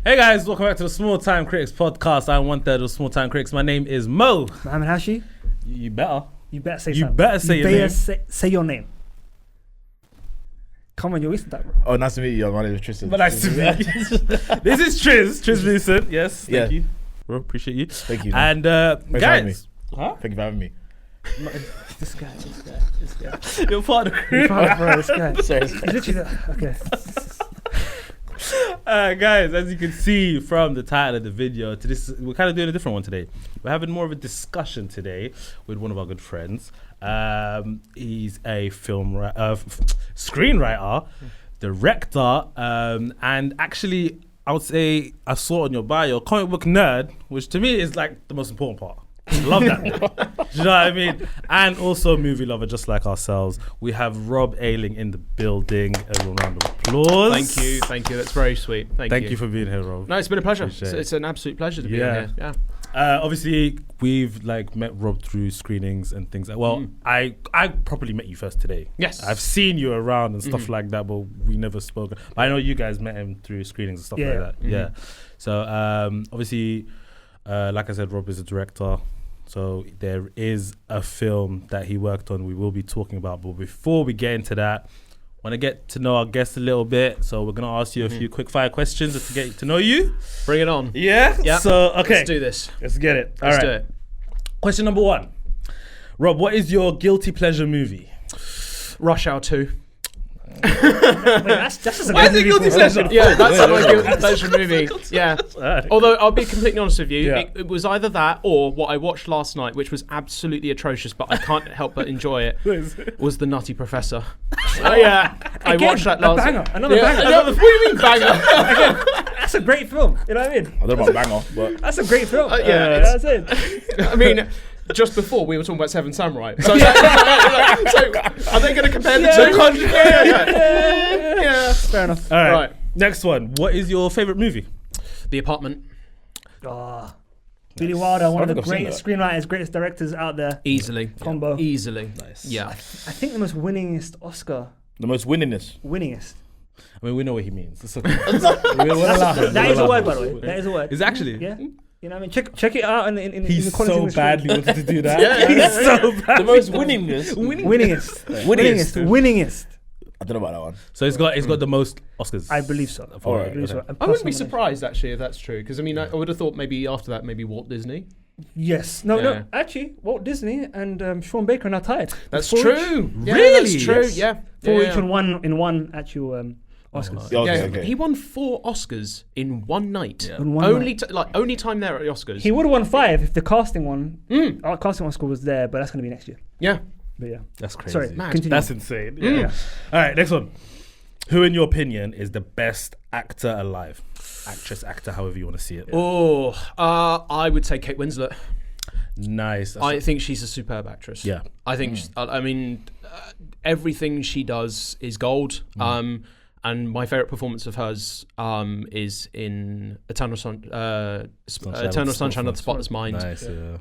Hey guys, welcome back to the Small Time Critics podcast. I'm one third of Small Time Critics. My name is Mo. Mohammed Hashi. You better. You better say You something. better say your name. Say your name. Come on, you're wasting that, bro. Oh, nice to meet you. My name is Tristan. But nice to meet you. This is TRIZLUCENT. Yes, thank you. Bro, appreciate you. Thank you. And Thanks for having me. guys. Huh? Thank you for having me. This guy. You're part of the crew. Bro, this guy. Sorry. He's literally okay. Guys, as you can see from the title of the video, we're kind of doing a different one today. We're having more of a discussion today with one of our good friends. He's a screenwriter, director, and actually, I would say I saw on your bio, comic book nerd, which to me is like the most important part. Love that. Do you know what I mean? And also a movie lover just like ourselves. We have Rob Ayling in the building. Everyone round of applause. Thank you. That's very sweet. Thank you for being here, Rob. No, it's been a pleasure. It's an absolute pleasure to be here. Yeah. Obviously, we've met Rob through screenings and things. I properly met you first today. Yes. I've seen you around and stuff like that, but we never spoke. But I know you guys met him through screenings and stuff like that. Yeah. So obviously, like I said, Rob is a director. So there is a film that he worked on we will be talking about. But before we get into that, I want to get to know our guest a little bit. So we're going to ask you a few quick fire questions just to get to know you. Bring it on. Yeah? So, okay. Let's do this. Let's get it. Let's do it. Question number 1. Rob, what is your guilty pleasure movie? Rush Hour 2. That's just a Why is it guilty pleasure? Yeah, that's my guilty pleasure movie. Yeah. Although I'll be completely honest with you, it was either that or what I watched last night, which was absolutely atrocious, but I can't help but enjoy it. Was The Nutty Professor. I watched that last banger. Another banger. What do you mean banger? That's a great film. You know what I mean? I don't know about banger, but That's a great film. Yeah, You know what I'm saying? I mean, just before we were talking about Seven Samurai. So, so are they going to compare the two? Yeah. Fair enough. All right. Right. Next one. What is your favorite movie? The Apartment. Oh, Billy Wilder, one of the I've seen greatest screenwriters, greatest directors out there. Easily. Combo. Easily. Nice. Yeah. I think the most winningest Oscar. the most winningest. Winningest. I mean, we know what he means. It's okay. We'll allow him. That is a word, by the way. That is a word. Is it actually? Yeah. You know what I mean? Check it out in the He's the quality so industry. badly wanted to do that. Yeah. He's so bad. The most winningest. Winningest. I don't know about that one. So he's got the most Oscars. I believe so. Alright, I believe so. okay. And I plus wouldn't be nomination. surprised actually if that's true, because I mean I would have thought maybe after that maybe Walt Disney. Yes. No. Yeah. Actually, Walt Disney and Sean Baker are now tied. That's Four true. each. Yeah, Really? that's true. Yes. Yeah. Four yeah, each in one actual Oscars. Okay. He won 4 Oscars in one night. Yeah. In one Only night. only time there at the Oscars. He would have won 5 if the casting one. Our casting Oscar was there, but that's going to be next year. Yeah. But yeah. That's crazy. Sorry. Mad. Continue. That's insane. Yeah. All right, next one. Who, in your opinion, is the best actor alive? Actress, actor, however you want to see it. Oh, I would say Kate Winslet. Nice. I think she's a superb actress. Yeah. I think. I mean, everything she does is gold. And my favorite performance of hers is in Eternal Sunshine of the Spotless Mind. Nice, yeah.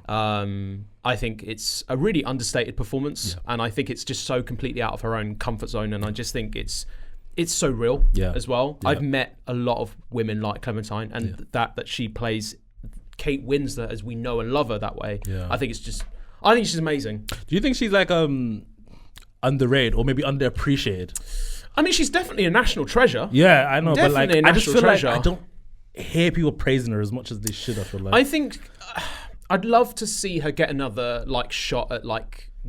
I think it's a really understated performance, and I think it's just so completely out of her own comfort zone, and I just think it's so real as well. Yeah. I've met a lot of women like Clementine, and that she plays Kate Winslet as we know and love her that way. Yeah. I think she's amazing. Do you think she's like underrated or maybe underappreciated? I mean, she's definitely a national treasure. Yeah, I know, but like Definitely a I just feel national treasure. like I don't hear people praising her as much as they should. I feel like I think I'd love to see her get another shot at the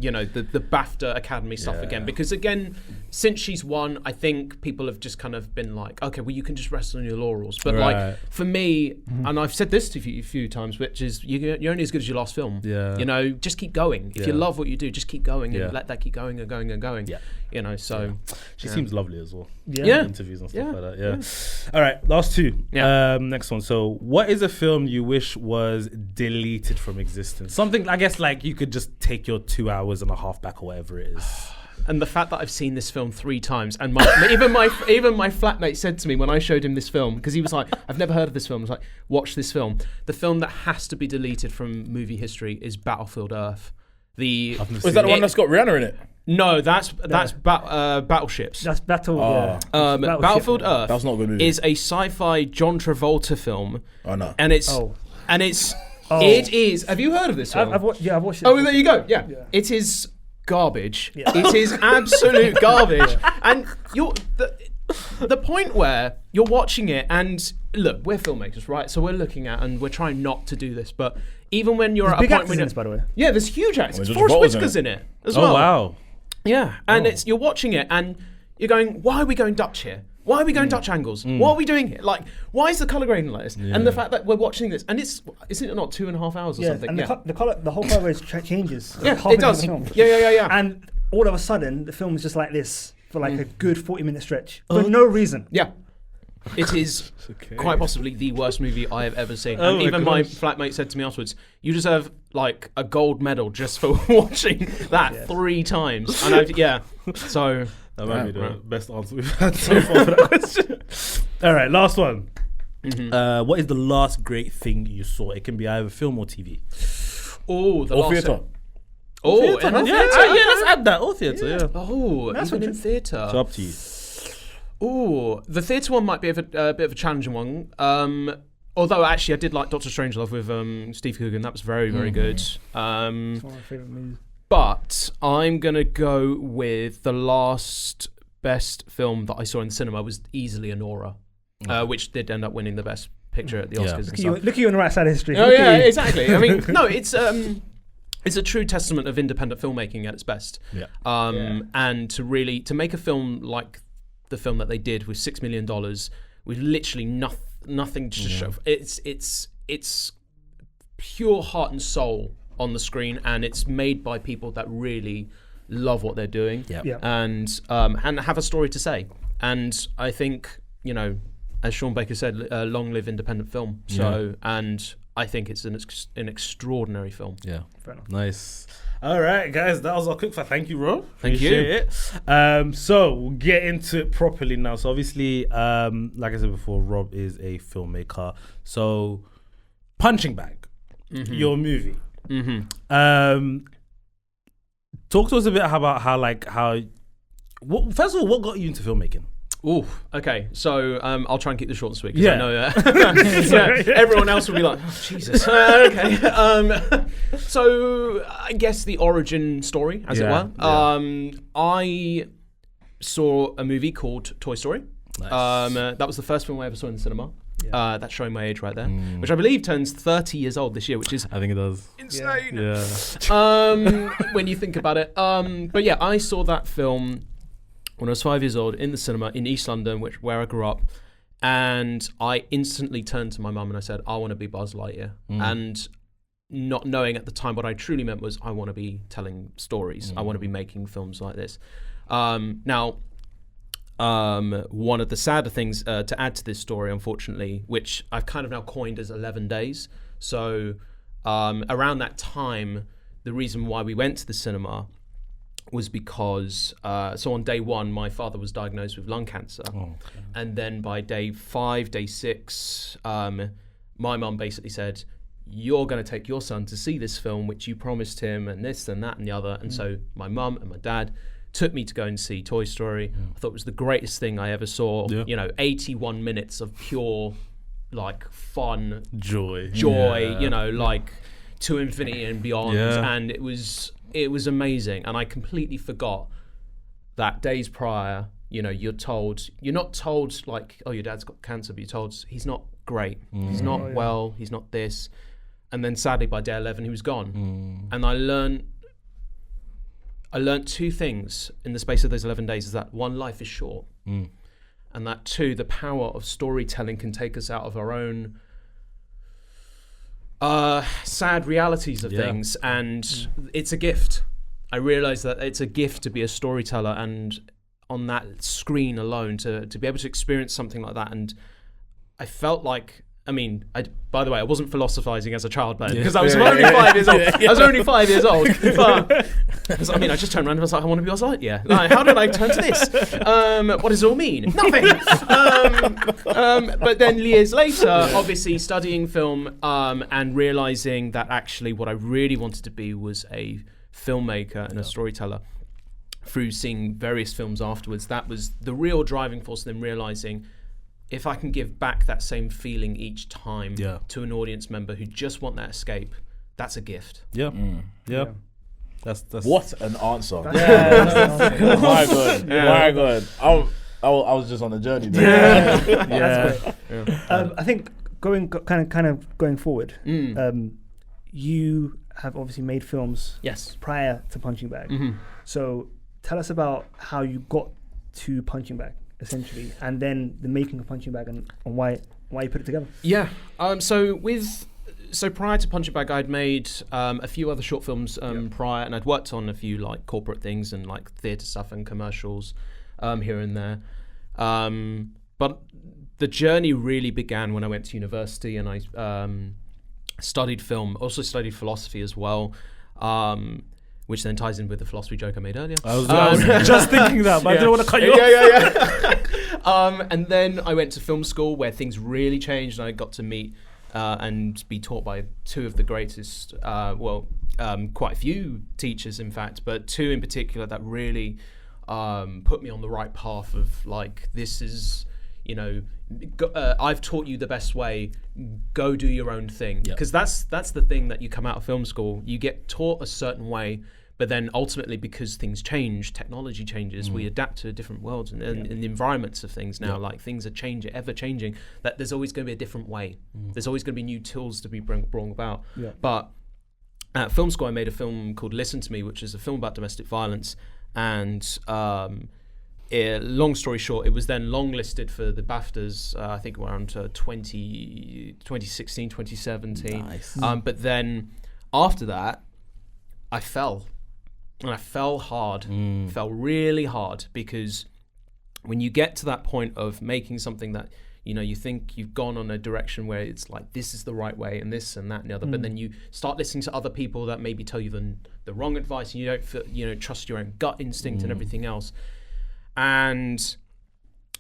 BAFTA Academy stuff again, because again, since she's won, I think people have just kind of been like, okay, well, you can just rest on your laurels. But like for me, and I've said this to you a few times, which is you're only as good as your last film. Yeah. You know, just keep going. If you love what you do, just keep going and let that keep going and going and going. Yeah. You know, so she seems lovely as well. Yeah. Interviews and stuff like that. Yeah. All right, last 2. Yeah. Next one. So, what is a film you wish was deleted from existence? Something I guess like you could just take your 2 hours and a half back or whatever it is. And the fact that I've seen this film 3 times, and even my flatmate said to me when I showed him this film, because he was like, "I've never heard of this film." I was like, "Watch this film." The film that has to be deleted from movie history is Battlefield Earth. Was that the one that's got Rihanna in it? No, that's Battleships. That's Battle. Oh. Yeah. Battlefield Earth That's not a good movie. is a sci-fi John Travolta film, Oh no. and it's Oh. Oh. it is. Have you heard of this film? I've watched it. Oh, there you go. Yeah. Yeah. It is garbage. Yeah. It is absolute garbage. And you're the point where you're watching it, and look, we're filmmakers, right? So we're looking at, and we're trying not to do this, but even when you're There's at big a point actors when in this, by the way. yeah, there's huge actors. There's Forrest Travolta's in Whitaker's it. in it as Oh well. wow. Yeah, and you're watching it, and you're going, why are we going Dutch here? Why are we going Dutch angles? What are we doing here? Like, why is the color grading like this? And the fact that we're watching this, and isn't it not 2.5 hours or Yeah, something? and the whole color grade changes. Yeah, half it into does. the film. Yeah. And all of a sudden, the film is just like this for like a good 40-minute stretch for no reason. Yeah. It is quite possibly the worst movie I have ever seen. Oh And my even my gosh. flatmate said to me afterwards, you deserve like a gold medal just for watching that 3 times. And so That might be the right. best answer we've had so far for that question. All right, last one. What is the last great thing you saw? It can be either film or TV. oh, the Or last theatre. Oh, Theatre, and huh? the yeah, theatre. let's add that. Or theatre, yeah. Oh, That's even in what theatre. It's up to you. Oh, the theatre one might be a bit of a challenging one. Although actually, I did like Doctor Strangelove with Steve Coogan. That was very, very good. It's one of my favorite movies. But I'm gonna go with the last best film that I saw in the cinema was easily Anora, which did end up winning the best picture at the Oscars. Yeah. And Look stuff. at you on the right side of history. Oh Look yeah, at you. exactly. I mean, no, it's a true testament of independent filmmaking at its best. Yeah. And to make a film like the film that they did with $6 million with literally nothing to show. It's pure heart and soul on the screen, and it's made by people that really love what they're doing. Yeah. And have a story to say. And I think, as Sean Baker said, long live independent film. So, and I think it's an extraordinary film. Yeah. Fair enough. Nice. All right, guys, that was our quick fire. Thank you, Rob. Thank you. Appreciate it. So we'll get into it properly now. So obviously, like I said before, Rob is a filmmaker. So Punching Bag, your movie. Talk to us a bit about first of all, what got you into filmmaking? Ooh, okay. So I'll try and keep this short and sweet. 'Cause Yeah. I know everyone else will be like, oh, Jesus. Okay. So I guess the origin story, as it were. I saw a movie called Toy Story. Nice. That was the first film I ever saw in the cinema. That's showing my age right there, which I believe turns 30 years old this year, which is I think it does. insane. Yeah. When you think about it. But yeah, I saw that film when I was 5 years old in the cinema in East London, where I grew up, and I instantly turned to my mum and I said, I want to be Buzz Lightyear. And not knowing at the time what I truly meant was I want to be telling stories. I want to be making films like this. Now, one of the sadder things to add to this story, unfortunately, which I've kind of now coined as 11 days. So around that time, the reason why we went to the cinema was because, so on day 1, my father was diagnosed with lung cancer. And then by day 5, day 6, my mum basically said, you're going to take your son to see this film, which you promised him, and this and that and the other. And so my mum and my dad took me to go and see Toy Story. I thought it was the greatest thing I ever saw. 81 minutes of pure, fun, Joy. like to infinity and beyond. And it was amazing. And I completely forgot that days prior, you're not told oh, your dad's got cancer, but you're told he's not great. He's not well, he's not this. And then sadly by day 11, he was gone. And I learned 2 things in the space of those 11 days, is that 1, life is short. And that 2, the power of storytelling can take us out of our own sad realities of things. And it's a gift. I realized that it's a gift to be a storyteller, and on that screen alone to be able to experience something like that. And I felt like, by the way, I wasn't philosophizing as a child then, because I was only 5 years old. I was only 5 years old. But, I just turned around and was like, I want to be Buzz Lightyear. How did I turn to this? What does it all mean? Nothing. But then years later, obviously studying film and realizing that actually what I really wanted to be was a filmmaker and a storyteller. through seeing various films afterwards, that was the real driving force. Then realizing, if I can give back that same feeling each time to an audience member who just want that escape, that's a gift. Yeah. That's What an answer. Yeah. My God. My God. I was just on a journey there. I think going forward, you have obviously made films Yes. prior to Punching Bag. So tell us about how you got to Punching Bag, essentially, and then the making of Punching Bag and why you put it together. Yeah. So prior to Punching Bag, I'd made a few other short films prior, and I'd worked on a few like corporate things and like theatre stuff and commercials here and there. But the journey really began when I went to university, and I studied film, also studied philosophy as well, which then ties in with the philosophy joke I made earlier. I was just thinking that, but I didn't want to cut you off. And then I went to film school where things really changed, and I got to meet and be taught by two of the greatest, quite a few teachers, in fact, but two in particular that really put me on the right path of like, this is, I've taught you the best way, go do your own thing. Because that's the thing that you come out of film school, you get taught a certain way, but then ultimately, because things change, technology changes, we adapt to different worlds and the environments of things now, like things are changing, ever changing, that there's always going to be a different way. There's always going to be new tools to be brought about. But at film school, I made a film called Listen to Me, which is a film about domestic violence. And long story short, it was then longlisted for the BAFTAs, I think around 2016, 2017. Nice. But then after that, I fell. And I fell hard, fell really hard, because when you get to that point of making something that, you think you've gone on a direction where it's like, this is the right way and this and that and the other, but then you start listening to other people that maybe tell you the wrong advice, and you don't feel, trust your own gut instinct and everything else. And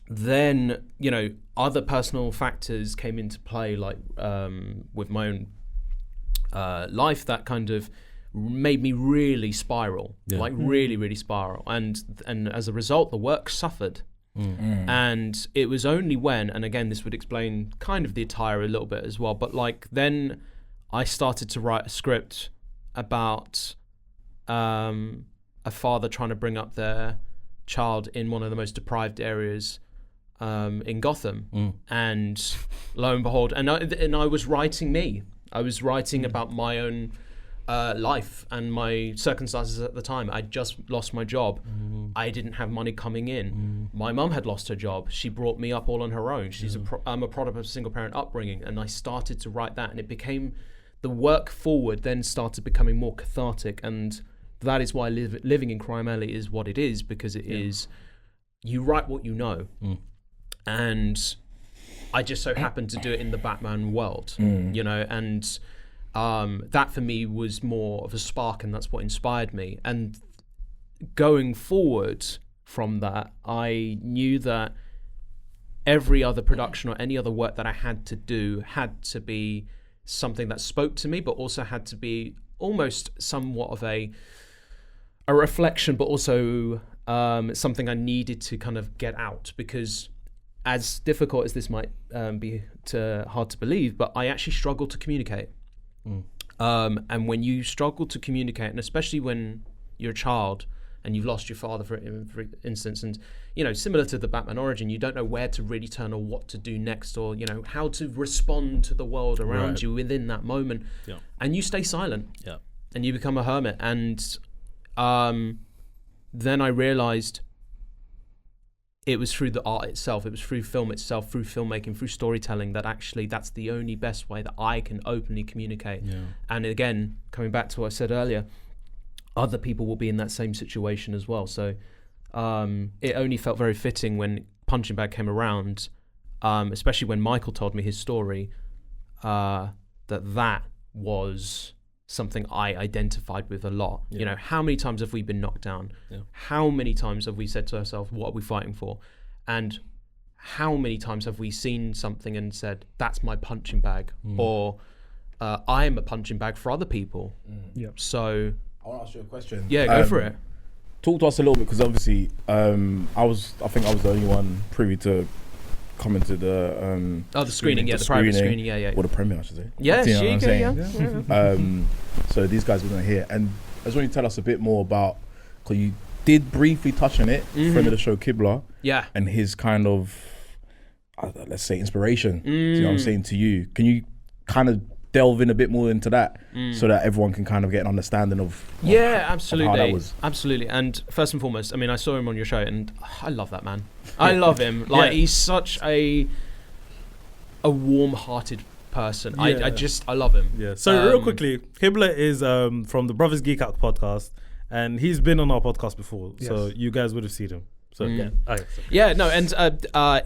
then, other personal factors came into play, like with my own life, that kind of made me really spiral, like really, really spiral. And as a result, the work suffered. And it was only when, and again, this would explain kind of the attire a little bit as well, but like then I started to write a script about a father trying to bring up their child in one of the most deprived areas in Gotham. And lo and behold, and I was writing me. I was writing about my own life and my circumstances at the time. I just lost my job. I didn't have money coming in. My mum had lost her job. She brought me up all on her own. I'm a product of a single parent upbringing, and I started to write that, and it became, the work forward then started becoming more cathartic, and that is why living in Crime Alley is what it is, because it is, you write what you know. And I just so happened to do it in the Batman world, and that for me was more of a spark, and that's what inspired me. And going forward from that, I knew that every other production or any other work that I had to do had to be something that spoke to me, but also had to be almost somewhat of a reflection, but also something I needed to kind of get out, because as difficult as this might be hard to believe, but I actually struggled to communicate. And when you struggle to communicate, and especially when you're a child and you've lost your father, for instance, and similar to the Batman origin, you don't know where to really turn or what to do next, or how to respond to the world around you within that moment, and you stay silent, and you become a hermit. And then I realized it was through the art itself, it was through film itself, through filmmaking, through storytelling, that actually that's the only best way that I can openly communicate. And again, coming back to what I said earlier, other people will be in that same situation as well. So it only felt very fitting when Punching Bag came around, especially when Michael told me his story, that was something I identified with a lot. How many times have we been knocked down? How many times have we said to ourselves, what are we fighting for? And how many times have we seen something and said, that's my punching bag, or I am a punching bag for other people? So I want to ask you a question. Yeah, go for it. talk to us a little bit, because obviously I think I was the only one privy to coming to the the screening, the private screening, or the premiere, I should say. Yeah, you know what I'm yeah. saying? So these guys weren't here, and I just want you to tell us a bit more about, because you did briefly touch on it, friend of the show Kibla, and his kind of let's say inspiration. You know what I'm saying, to you? Can you kind of delve in a bit more into that, so that everyone can kind of get an understanding of absolutely, of how that was. Absolutely. And first and foremost, I mean, I saw him on your show, and I love that man. I love him. Like he's such a warm-hearted person. I love him. Yeah. So real quickly, Kibla is from the Brothers Geek Out podcast, and he's been on our podcast before, so you guys would have seen him. So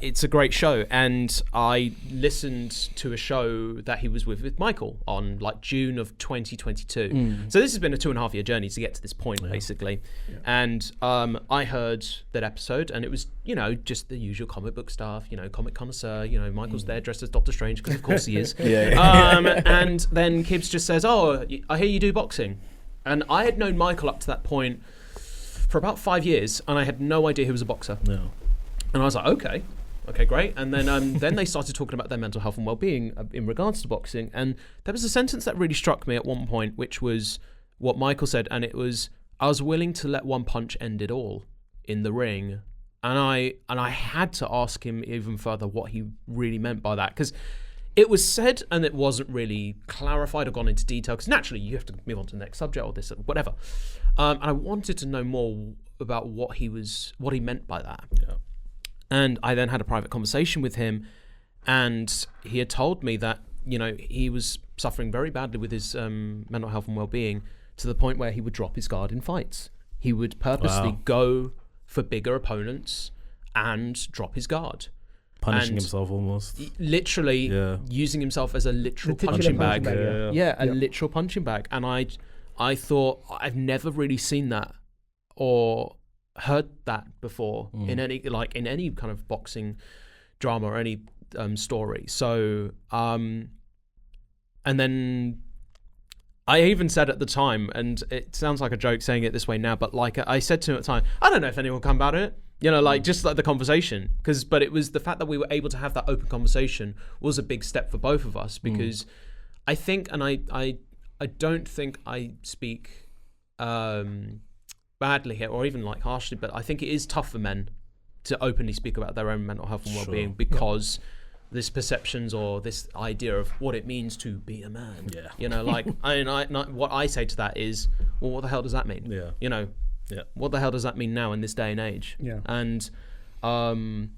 it's a great show, and I listened to a show that he was with Michael on like June of 2022. So this has been a 2.5 year journey to get to this point, basically. And I heard that episode, and it was, you know, just the usual comic book stuff, you know, comic connoisseur, you know, Michael's there dressed as Doctor Strange, because of course he is. And then Kibbs just says, "Oh, I hear you do boxing." And I had known Michael up to that point for about 5 years, and I had no idea he was a boxer. No. And I was like, okay, great. And then then they started talking about their mental health and well-being in regards to boxing. And there was a sentence that really struck me at one point, which was what Michael said, and it was, "I was willing to let one punch end it all in the ring." And I had to ask him even further what he really meant by that, because it was said and it wasn't really clarified or gone into detail, because naturally you have to move on to the next subject or this or whatever. And I wanted to know more about what he meant by that. Yeah. And I then had a private conversation with him, and he had told me that, you know, he was suffering very badly with his mental health and well-being, to the point where he would drop his guard in fights. He would purposely go for bigger opponents and drop his guard. Punishing himself almost. Literally using himself as a literal punching bag. Literal punching bag. And I thought, I've never really seen that or heard that before in any kind of boxing drama or any story. So, and then I even said at the time, and it sounds like a joke saying it this way now, but like I said to him at the time, I don't know if anyone will come about it. You know, like just like the conversation, but it was the fact that we were able to have that open conversation was a big step for both of us, because I think, and I don't think I speak badly here or even like harshly, but I think it is tough for men to openly speak about their own mental health and well-being, because this perceptions or this idea of what it means to be a man. Yeah. You know, like what I say to that is, well, what the hell does that mean? Yeah. You know. Yeah. What the hell does that mean now in this day and age? Yeah. And but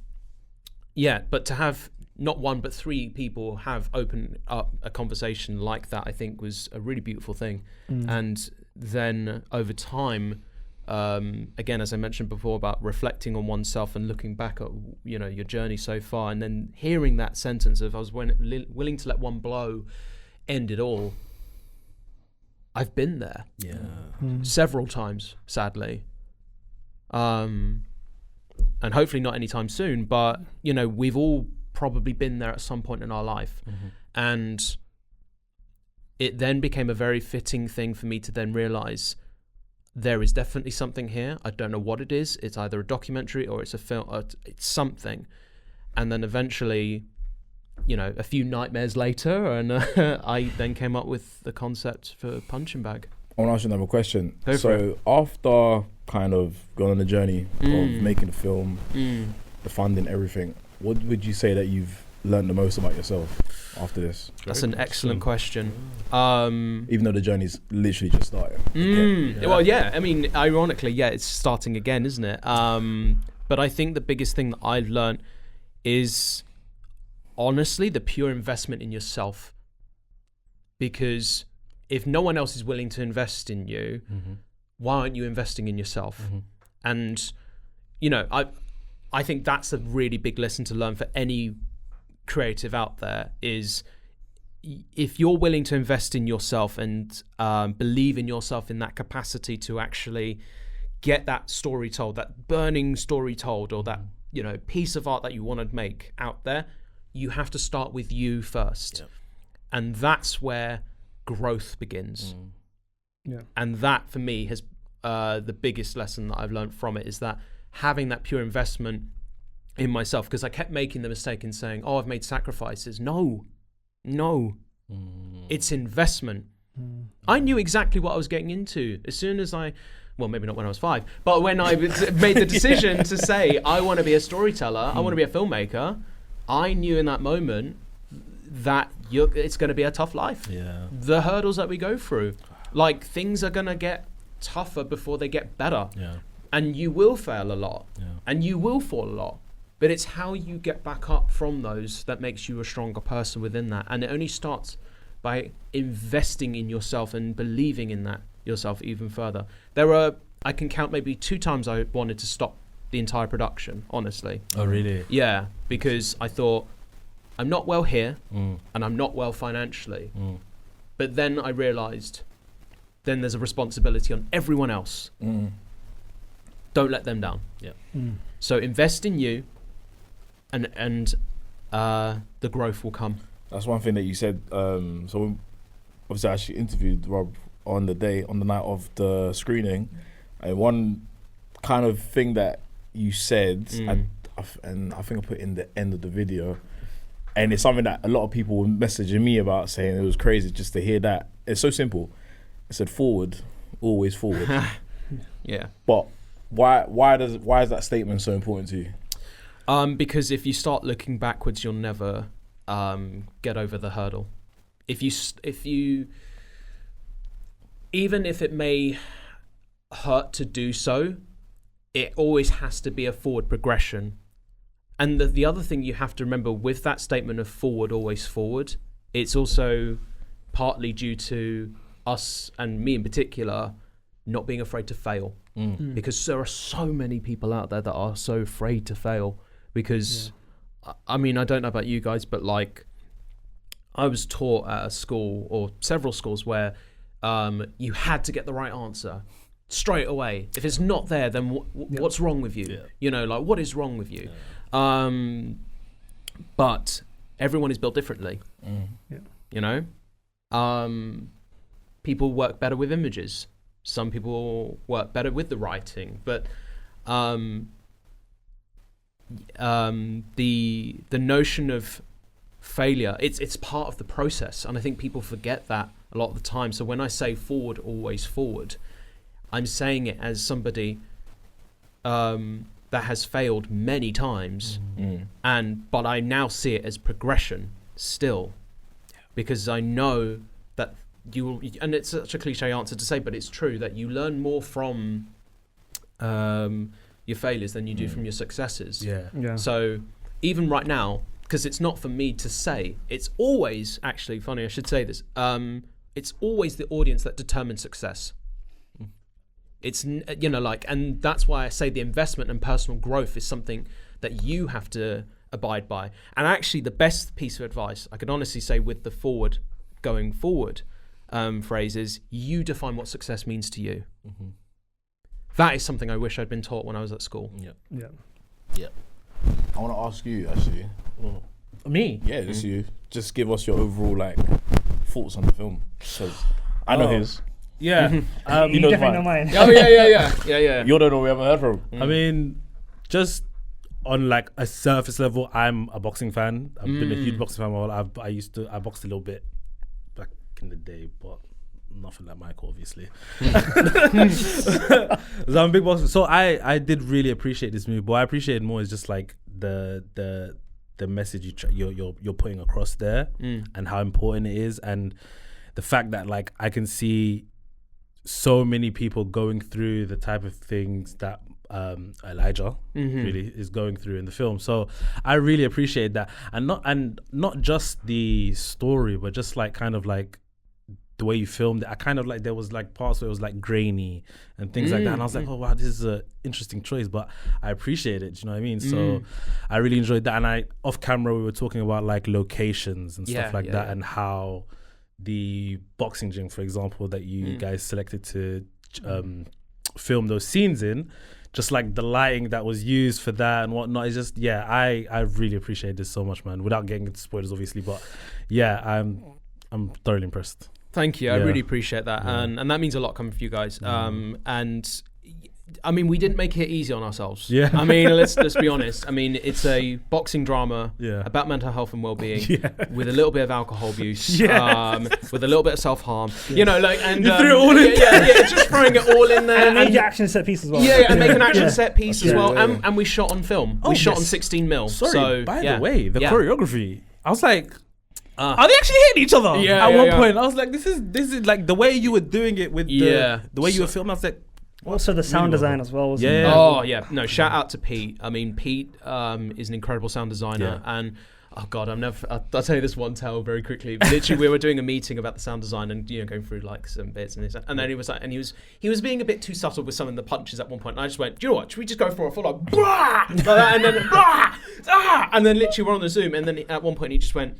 to have not one but 3 people have opened up a conversation like that, I think was a really beautiful thing. And then over time, again, as I mentioned before about reflecting on oneself and looking back at, you know, your journey so far, and then hearing that sentence of, "I was willing to let one blow end it all." I've been there several times, sadly, and hopefully not anytime soon. But you know, we've all probably been there at some point in our life, and it then became a very fitting thing for me to then realize there is definitely something here. I don't know what it is. It's either a documentary or it's a film. Or it's something, and then eventually, you know, a few nightmares later, and I then came up with the concept for Punching Bag. I want to ask you another question. So after kind of going on the journey of making the film, the funding, everything, what would you say that you've learned the most about yourself after this? That's an excellent question. Even though the journey's literally just started. Well, yeah, I mean, ironically, it's starting again, isn't it? But I think the biggest thing that I've learned is, honestly, the pure investment in yourself. Because if no one else is willing to invest in you, why aren't you investing in yourself? And, you know, I think that's a really big lesson to learn for any creative out there, is if you're willing to invest in yourself and believe in yourself in that capacity to actually get that story told, that burning story told, or that, you know, piece of art that you want to make out there, you have to start with you first. And that's where growth begins. And that for me has the biggest lesson that I've learned from it is that having that pure investment in myself, because I kept making the mistake in saying, oh, I've made sacrifices. No, it's investment. I knew exactly what I was getting into as soon as well, maybe not when I was 5, but when I made the decision to say, I want to be a storyteller, I want to be a filmmaker, I knew in that moment that it's going to be a tough life. Yeah. The hurdles that we go through, like things are going to get tougher before they get better. Yeah. And you will fail a lot. Yeah. And you will fall a lot. But it's how you get back up from those that makes you a stronger person within that. And it only starts by investing in yourself and believing in that yourself even further. I can count maybe 2 times I wanted to stop the entire production, honestly. Oh, really? Yeah, because I thought, I'm not well here and I'm not well financially. But then I realized then there's a responsibility on everyone else. Don't let them down. Yeah. So invest in you and the growth will come. That's one thing that you said. So obviously I actually interviewed Rob on the night of the screening, and one kind of thing that you said, and I think I put in the end of the video, and it's something that a lot of people were messaging me about, saying it was crazy just to hear that. It's so simple. It said forward, always forward. Yeah. But why is that statement so important to you? Because if you start looking backwards, you'll never get over the hurdle. If you even if it may hurt to do so, it always has to be a forward progression. And the other thing you have to remember with that statement of forward, always forward, it's also partly due to us, and me in particular, not being afraid to fail. Because there are so many people out there that are so afraid to fail. Because, I mean, I don't know about you guys, but like, I was taught at a school or several schools where you had to get the right answer straight away. If it's not there, then what's wrong with you? Yeah. You know, like, what is wrong with you? Yeah. But everyone is built differently. You know? People work better with images. Some people work better with the writing. But the notion of failure, it's part of the process, and I think people forget that a lot of the time. So when I say forward, always forward, I'm saying it as somebody that has failed many times, but I now see it as progression still, because I know that you will, and it's such a cliche answer to say, but it's true, that you learn more from your failures than you do from your successes. Yeah. So even right now, because it's not for me to say, it's always, actually funny, I should say this, it's always the audience that determines success. It's, you know, like, and that's why I say the investment and personal growth is something that you have to abide by. And actually the best piece of advice I could honestly say with the going forward phrase is, you define what success means to you. That is something I wish I'd been taught when I was at school. Yeah. I want to ask you, actually. Me? Yeah, just you. Just give us your overall, like, thoughts on the film. Because I know his. Yeah. You know definitely know mine. Oh, yeah. You don't know we haven't heard from. I mean, just on like a surface level, I'm a boxing fan. I've been a huge boxing fan. Well, I boxed a little bit back in the day, but nothing like Michael, obviously. So I'm a big boxer. So I did really appreciate this movie, but what I appreciate more is just like the message you're putting across there, and how important it is, and the fact that like I can see so many people going through the type of things that Elijah really is going through in the film. So I really appreciate that, and not just the story, but just like kind of like the way you filmed it. I kind of like, there was like parts where it was like grainy and things like that, and I was like, oh wow, this is a interesting choice, but I appreciate it. Do you know what I mean? So I really enjoyed that, and off camera we were talking about like locations and stuff like that, and how the boxing gym, for example, that you guys selected to film those scenes in, just like the lighting that was used for that and whatnot, is just, I really appreciate this so much, man, without getting into spoilers obviously, but I'm thoroughly impressed. Thank you. I really appreciate that, and that means a lot coming from you guys. And I mean, we didn't make it easy on ourselves. Yeah. I mean, let's be honest. I mean, it's a boxing drama about mental health and well-being with a little bit of alcohol abuse, with a little bit of self-harm. You know, like, and you threw it all in. Just throwing it all in there. And make action set piece as well. And make an action set piece as well. And we shot on film. We shot on 16mm. Sorry, so, by the way, the choreography. I was like, are they actually hitting each other? Yeah. At one point, I was like, this is like the way you were doing it with the way you were filming. I was like. Also the sound design as well. Yeah. Oh yeah. No, shout out to Pete. I mean, Pete is an incredible sound designer, and oh god, I'll tell you this one tale very quickly. Literally, we were doing a meeting about the sound design and going through like some bits and this, and then he was like, he was being a bit too subtle with some of the punches at one point. And I just went, do you know what? Should we just go for a full like, brah! Like that, and then and then literally we're on the Zoom, and then at one point he just went,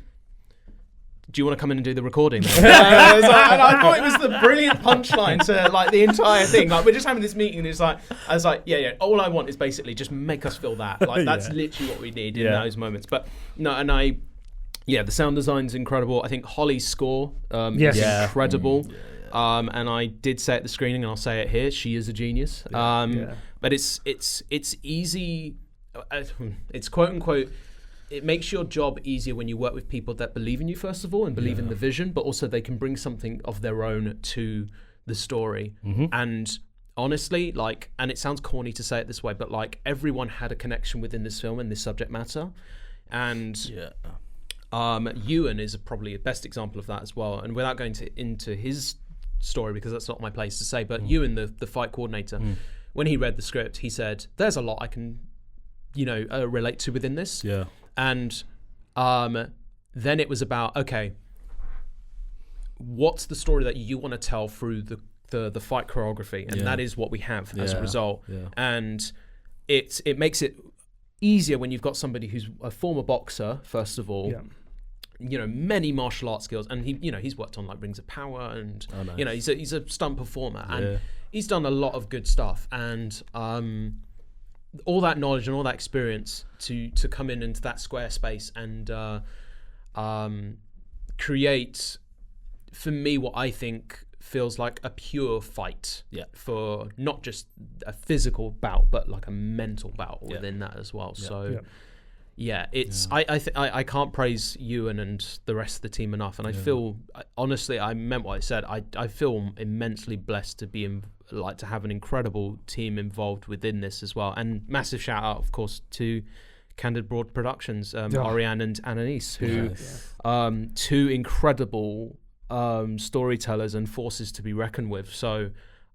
do you want to come in and do the recording? And I thought it was the brilliant punchline to like the entire thing. Like we're just having this meeting, and I was like, yeah. All I want is basically just make us feel that. Like that's literally what we need in those moments. But no, and the sound design's incredible. I think Holly's score is incredible. And I did say at the screening, and I'll say it here, she is a genius. But it's easy. It's quote unquote. It makes your job easier when you work with people that believe in you, first of all, and believe in the vision, but also they can bring something of their own to the story. And honestly, like, and it sounds corny to say it this way, but like everyone had a connection within this film and this subject matter. And Ewan is probably the best example of that as well. And without going into his story, because that's not my place to say, but Ewan, the fight coordinator, when he read the script, he said, there's a lot I can, relate to within this. Yeah. And then it was about, okay, what's the story that you want to tell through the fight choreography? And that is what we have as a result. Yeah. And it makes it easier when you've got somebody who's a former boxer, first of all, many martial arts skills. And he's worked on like Rings of Power and, he's a stunt performer. And he's done a lot of good stuff. And all that knowledge and all that experience to come into that square space and create, for me, what I think feels like a pure fight for not just a physical bout, but like a mental bout within that as well. So it's I can't praise Ewan and the rest of the team enough, and I feel honestly, I meant what I said. I feel immensely blessed to be to have an incredible team involved within this as well. And massive shout out, of course, to Candid Broad Productions, Ariane and Ananice, who two incredible storytellers and forces to be reckoned with. So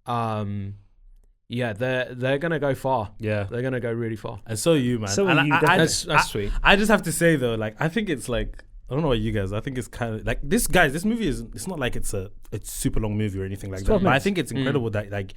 they're gonna go far. Yeah, they're gonna go really far. And so you, man. So and you, that's sweet. I just have to say though, like I think it's like, I don't know about you guys. I think it's kind of like this movie it's not like it's super long movie or anything like that. But I think it's incredible that like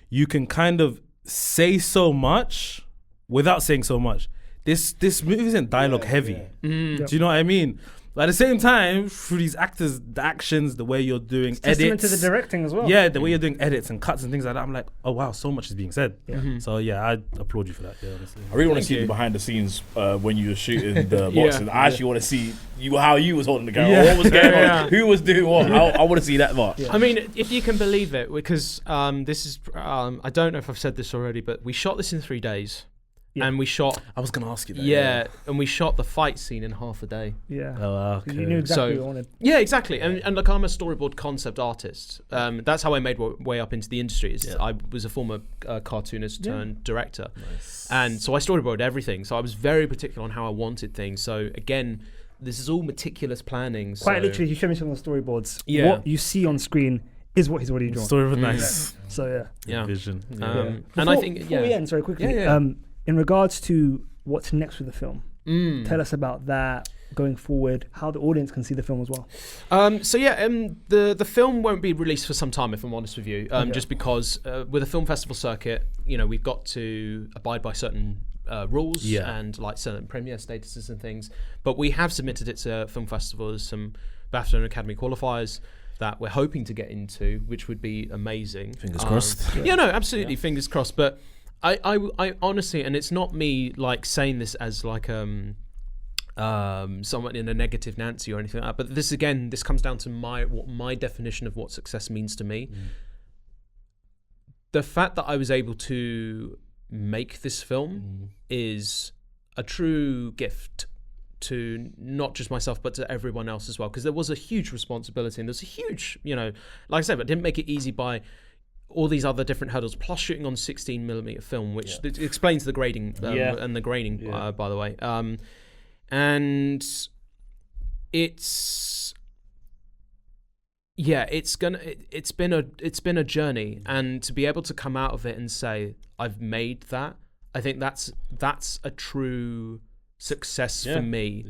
you can kind of say so much without saying so much. This movie isn't dialogue heavy. Do you know what I mean? But at the same time, through these actors, the actions, the way you're doing edits, testament to the directing as well. Yeah, the way you're doing edits and cuts and things like that. I'm like, oh wow, so much is being said. So I applaud you for that. Yeah, honestly. I really want to see you behind the scenes when you were shooting the boxing. I actually want to see how you was holding the camera, what was going on, who was doing what. I want to see that part. I mean, if you can believe it, because this is I don't know if I've said this already, but we shot this in 3 days. Yeah. And we shot. I was gonna ask you that. And we shot the fight scene in half a day. Yeah. Oh, okay. You knew exactly what you wanted. Yeah, exactly. And look, I'm a storyboard concept artist. That's how I made way up into the industry. I was a former cartoonist turned director, and so I storyboarded everything. So I was very particular on how I wanted things. So again, this is all meticulous planning. Quite literally, you show me some of the storyboards. Yeah. What you see on screen is what he's already drawn. Storyboard, nice. So vision. And I think before we end, sorry, quickly. In regards to what's next with the film, tell us about that going forward, how the audience can see the film as well. The film won't be released for some time, if I'm honest with you, just because with a film festival circuit, we've got to abide by certain rules and like certain premiere statuses and things. But we have submitted it to film festivals, some BAFTA and Academy qualifiers that we're hoping to get into, which would be amazing. Fingers crossed. Absolutely, fingers crossed. But I honestly, and it's not me like saying this as like someone in a negative Nancy or anything like that. But this comes down to my definition of what success means to me. The fact that I was able to make this film is a true gift to not just myself but to everyone else as well, because there was a huge responsibility and there's a huge, like I said, but didn't make it easy by all these other different hurdles, plus shooting on 16mm film, which explains the grading and the graining, by the way. And it's been a journey, and to be able to come out of it and say I've made that, I think that's a true success for me.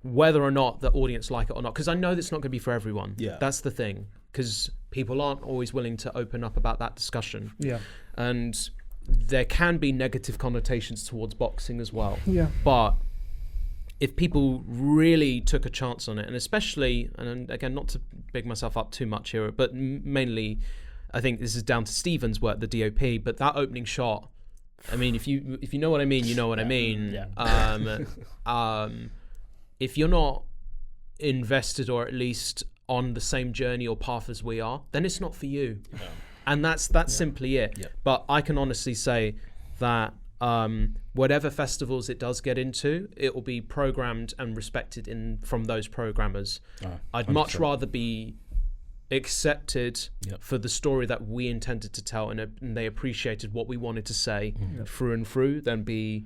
Whether or not the audience like it or not, because I know that's not going to be for everyone. That's the thing, because people aren't always willing to open up about that discussion. And there can be negative connotations towards boxing as well. But if people really took a chance on it, and especially, and again, not to big myself up too much here, but mainly I think this is down to Steven's work, the DOP, but that opening shot, I mean, if you know what I mean, you know what I mean. If you're not invested, or at least on the same journey or path as we are, then it's not for you. And that's simply it. But I can honestly say that whatever festivals it does get into, it will be programmed and respected from those programmers. I'd much rather be accepted for the story that we intended to tell, and they appreciated what we wanted to say through and through, than be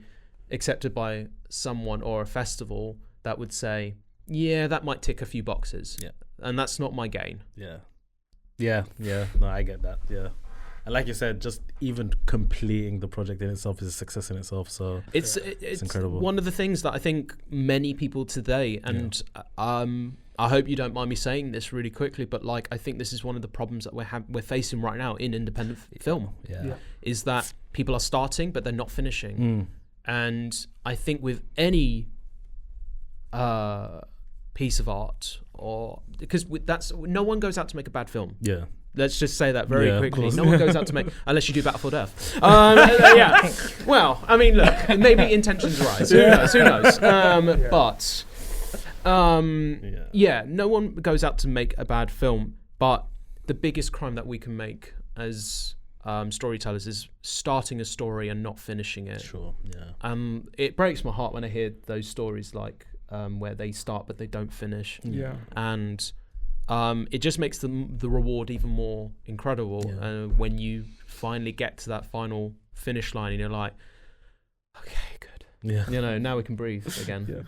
accepted by someone or a festival that would say, yeah, that might tick a few boxes. And that's not my gain. No, I get that. And like you said, just even completing the project in itself is a success in itself. So it's incredible. One of the things that I think many people today, and I hope you don't mind me saying this really quickly, but like, I think this is one of the problems that we're facing right now in independent film. Is that people are starting but they're not finishing. And I think with any piece of art, or because no one goes out to make a bad film. Let's just say that very quickly. No one goes out to make, unless you do Battlefield Earth. Well, I mean, look, maybe intentions arise. Who knows? But no one goes out to make a bad film. But the biggest crime that we can make as storytellers is starting a story and not finishing it. It breaks my heart when I hear those stories, like where they start but they don't finish. And it just makes the reward even more incredible when you finally get to that final finish line and you're like, okay, good. Now we can breathe again.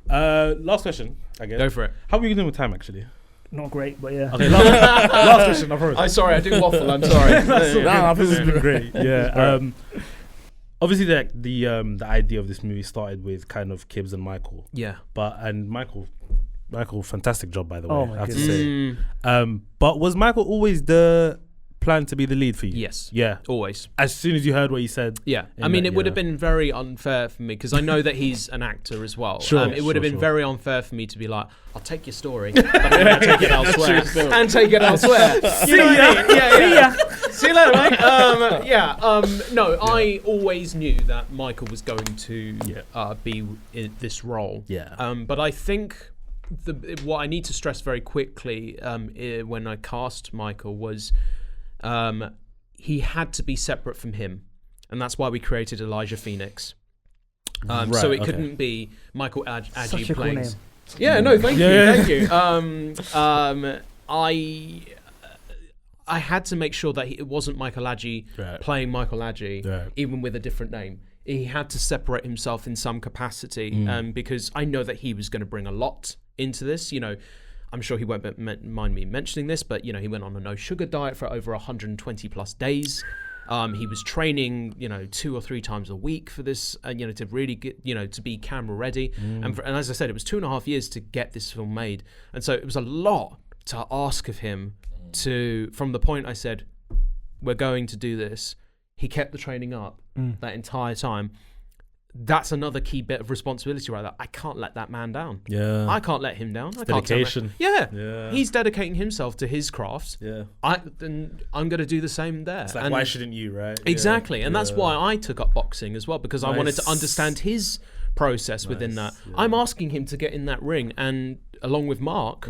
Last question, I guess. Go for it. How are you doing with time, actually? Not great, but yeah. Okay, last question, I promise. I'm sorry, I do waffle, I'm sorry. I think it's been great. Obviously, the idea of this movie started with kind of Kibbs and Michael. And Michael, fantastic job, by the way, I have to say. But was Michael always the plan to be the lead for you? Yes. Always. As soon as you heard what he said? I mean, it would have been very unfair for me, because I know that he's an actor as well. It would have been very unfair for me to be like, I'll take your story, but I'm going to take it elsewhere. You know what I mean? See you later, mate. I always knew that Michael was going to be in this role. But I think what I need to stress very quickly when I cast Michael was he had to be separate from him, and that's why we created Elijah Phoenix. So it couldn't be Michael Adji playing. Cool Thank you. I had to make sure that it wasn't Michael Adji playing Michael Adji, even with a different name. He had to separate himself in some capacity, because I know that he was going to bring a lot into this. I'm sure he won't mind me mentioning this, but he went on a no sugar diet for over 120 plus days. He was training, 2 or 3 times a week for this, to really get, to be camera ready. And as I said, it was 2.5 years to get this film made. And so it was a lot to ask of him from the point I said, we're going to do this. He kept the training up that entire time. That's another key bit of responsibility right there. I can't let that man down. I can't let him down. Dedication. He's dedicating himself to his craft. I'm going to do the same there. It's like, why shouldn't you, right? Exactly. And that's why I took up boxing as well, because I wanted to understand his process within that. I'm asking him to get in that ring and along with Mark,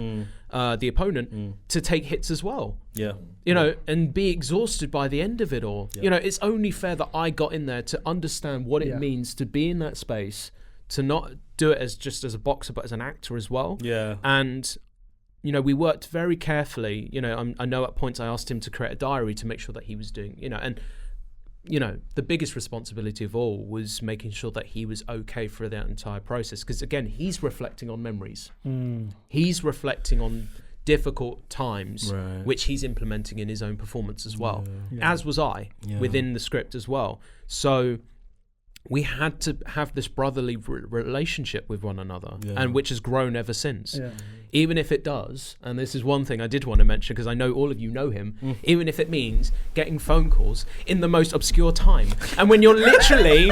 the opponent, to take hits as well. Yeah. You know, and be exhausted by the end of it all. Yeah. You know, it's only fair that I got in there to understand what it means to be in that space, to not do it as just as a boxer, but as an actor as well. Yeah. And, you know, we worked very carefully. You know, I know at points I asked him to create a diary to make sure that he was doing, you know, and, you know, the biggest responsibility of all was making sure that he was okay for that entire process. Because, again, he's reflecting on memories. He's reflecting on difficult times, which he's implementing in his own performance as well, as was I, within the script as well. So we had to have this brotherly relationship with one another, and which has grown ever since. Even if it does, and this is one thing I did want to mention because I know all of you know him, even if it means getting phone calls in the most obscure time, and when you're literally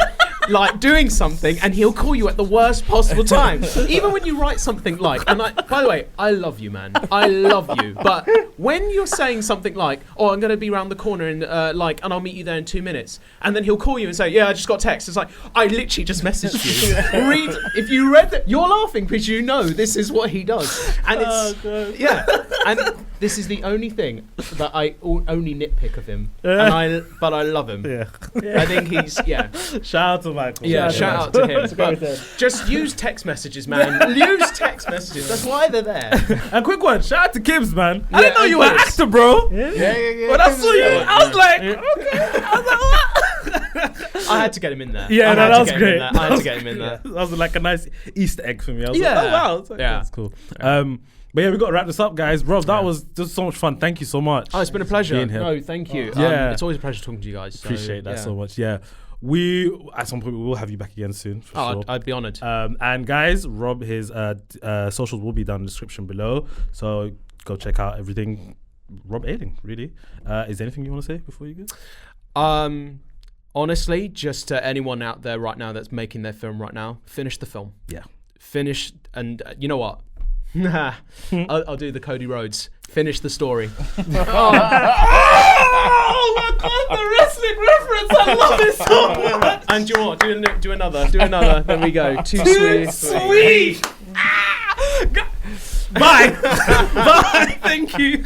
like doing something and he'll call you at the worst possible time, even when you write something like, and by the way, I love you, man, I love you, but when you're saying something like, oh, I'm going to be around the corner and and I'll meet you there in 2 minutes, and then he'll call you and say, yeah, I just got text, it's like, I literally just messaged you. Read, if you read that, you're laughing because you know this is what he does, and it's and this is the only thing that I only nitpick of him, but I love him. I think he's Shout out to Michael. Shout out to him. But just use text messages, man. Use text messages. That's why they're there. And quick one, shout out to Gibbs, man. I didn't know you were an actor, bro. Yeah. When I saw you, I was like, okay. I was like, what? I had to get him in there. Yeah, that was great. I had to get him in there. That was like a nice Easter egg for me. I was like, oh wow, that's cool. But yeah, we got to wrap this up, guys. Rob, that was just so much fun. Thank you so much. Oh, it's been a pleasure. No, thank you. It's always a pleasure talking to you guys. Appreciate that so much. Yeah. We at some point we will have you back again soon. For sure. I'd be honoured. And guys, Rob, his socials will be down in the description below. So go check out everything. Rob Ayling, really. Is there anything you want to say before you go? Honestly, just to anyone out there right now that's making their film right now, finish the film. Yeah. Finish, and you know what? I'll do the Cody Rhodes. Finish the story. Oh my God, the wrestling reference! I love it so much. And do you know what? Do another. Do another. There we go. Too sweet. Bye. Bye. Thank you.